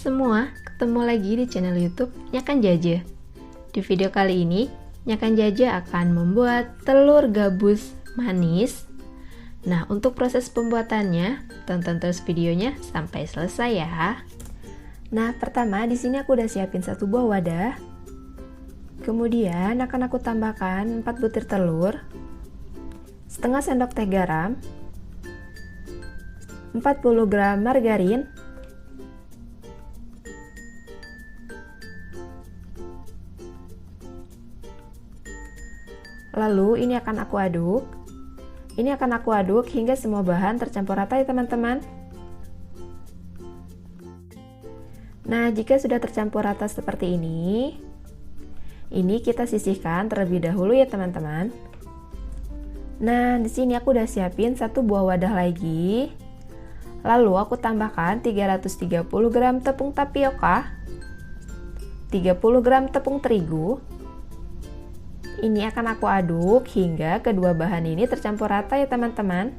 semua, ketemu lagi di channel YouTube Nyakan Jaja. Di video kali ini, Nyakan Jaja akan membuat telur gabus manis. Nah, untuk proses pembuatannya, tonton terus videonya sampai selesai ya. Nah, pertama di sini aku udah siapin satu buah wadah. Kemudian akan aku tambahkan 4 butir telur, setengah sendok teh garam, 40 gram margarin, lalu ini akan aku aduk. Ini akan aku aduk hingga semua bahan tercampur rata ya teman-teman. Nah, jika sudah tercampur rata seperti ini kita sisihkan terlebih dahulu ya teman-teman. Nah, di sini aku udah siapin satu buah wadah lagi. Lalu aku tambahkan 330 gram tepung tapioka, 30 gram tepung terigu. Ini akan aku aduk hingga kedua bahan ini tercampur rata ya teman-teman.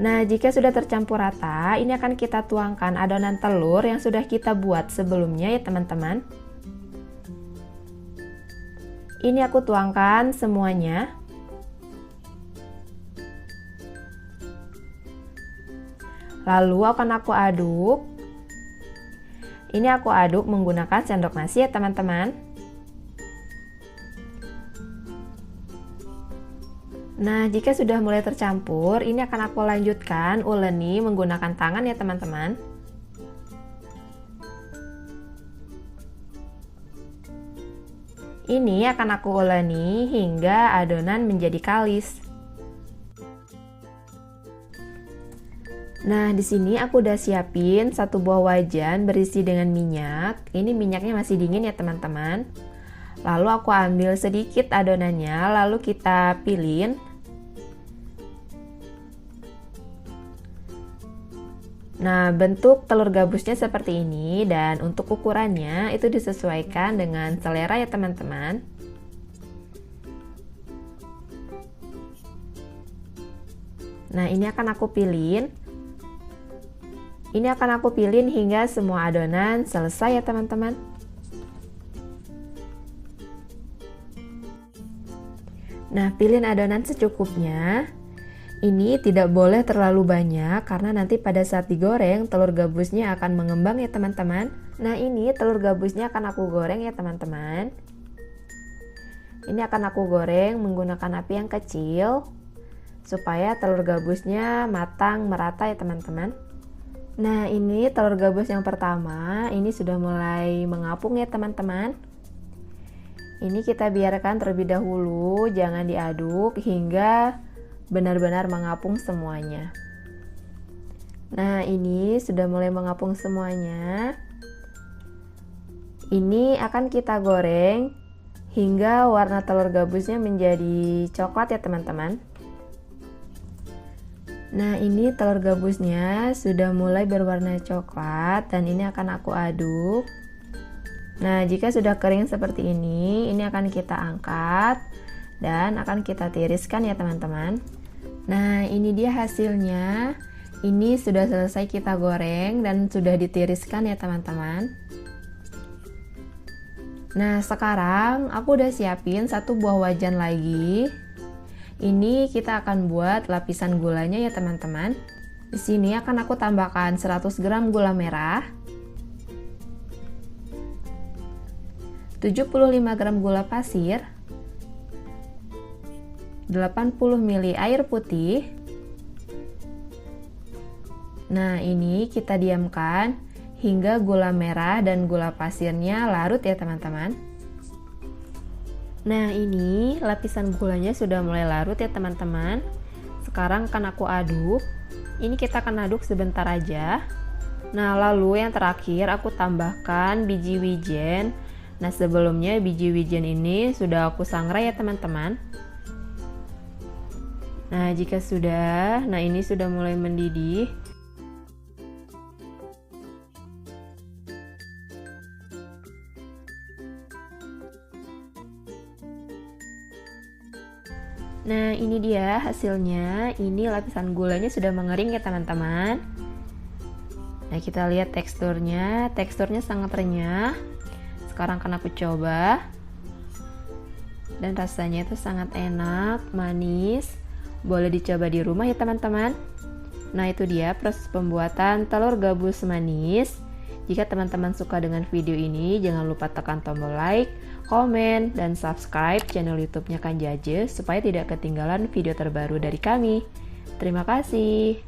Nah, jika sudah tercampur rata, ini akan kita tuangkan adonan telur yang sudah kita buat sebelumnya ya teman-teman. Ini aku tuangkan semuanya. Lalu akan aku aduk. Ini aku aduk menggunakan sendok nasi ya teman-teman. Nah, jika sudah mulai tercampur, ini akan aku lanjutkan uleni menggunakan tangan ya teman-teman. Ini akan aku uleni hingga adonan menjadi kalis. Nah, di sini aku udah siapin satu buah wajan berisi dengan minyak. Ini minyaknya masih dingin ya teman-teman. Lalu aku ambil sedikit adonannya, lalu kita pilin. Nah, bentuk telur gabusnya seperti ini, dan untuk ukurannya itu disesuaikan dengan selera ya teman-teman. Nah, ini akan aku pilin. Ini akan aku pilin hingga semua adonan selesai ya teman-teman. Nah, pilih adonan secukupnya. Ini tidak boleh terlalu banyak karena nanti pada saat digoreng telur gabusnya akan mengembang ya teman-teman. Nah, ini telur gabusnya akan aku goreng ya teman-teman. Ini akan aku goreng menggunakan api yang kecil supaya telur gabusnya matang merata ya teman-teman. Nah, ini telur gabus yang pertama, ini sudah mulai mengapung ya teman-teman. Ini kita biarkan terlebih dahulu, jangan diaduk hingga benar-benar mengapung semuanya. Nah, ini sudah mulai mengapung semuanya. Ini akan kita goreng hingga warna telur gabusnya menjadi coklat ya teman-teman. Nah, ini telur gabusnya sudah mulai berwarna coklat dan ini akan aku aduk. Nah, jika sudah kering seperti ini akan kita angkat dan akan kita tiriskan ya teman-teman. Nah, ini dia hasilnya. Ini sudah selesai kita goreng dan sudah ditiriskan ya teman-teman. Nah, sekarang aku udah siapin satu buah wajan lagi. Ini kita akan buat lapisan gulanya ya teman-teman. Di sini akan aku tambahkan 100 gram gula merah, 75 gram gula pasir, 80 ml air putih. Nah, ini kita diamkan hingga gula merah dan gula pasirnya larut ya teman-teman. Nah, ini lapisan gulanya sudah mulai larut ya teman-teman. Sekarang akan aku aduk. Ini kita akan aduk sebentar aja. Nah, lalu yang terakhir aku tambahkan biji wijen. Nah, sebelumnya biji wijen ini sudah aku sangrai ya teman-teman. Nah, jika sudah, ini sudah mulai mendidih. Nah, ini dia hasilnya. Ini lapisan gulanya sudah mengering ya teman-teman. Nah, kita lihat teksturnya sangat renyah. Sekarang akan aku coba. Dan rasanya itu sangat enak, manis. Boleh dicoba di rumah ya teman-teman. Nah, itu dia proses pembuatan telur gabus manis. Jika teman-teman suka dengan video ini, jangan lupa tekan tombol like, komen, dan subscribe channel YouTube-nya Kang Jaje supaya tidak ketinggalan video terbaru dari kami. Terima kasih.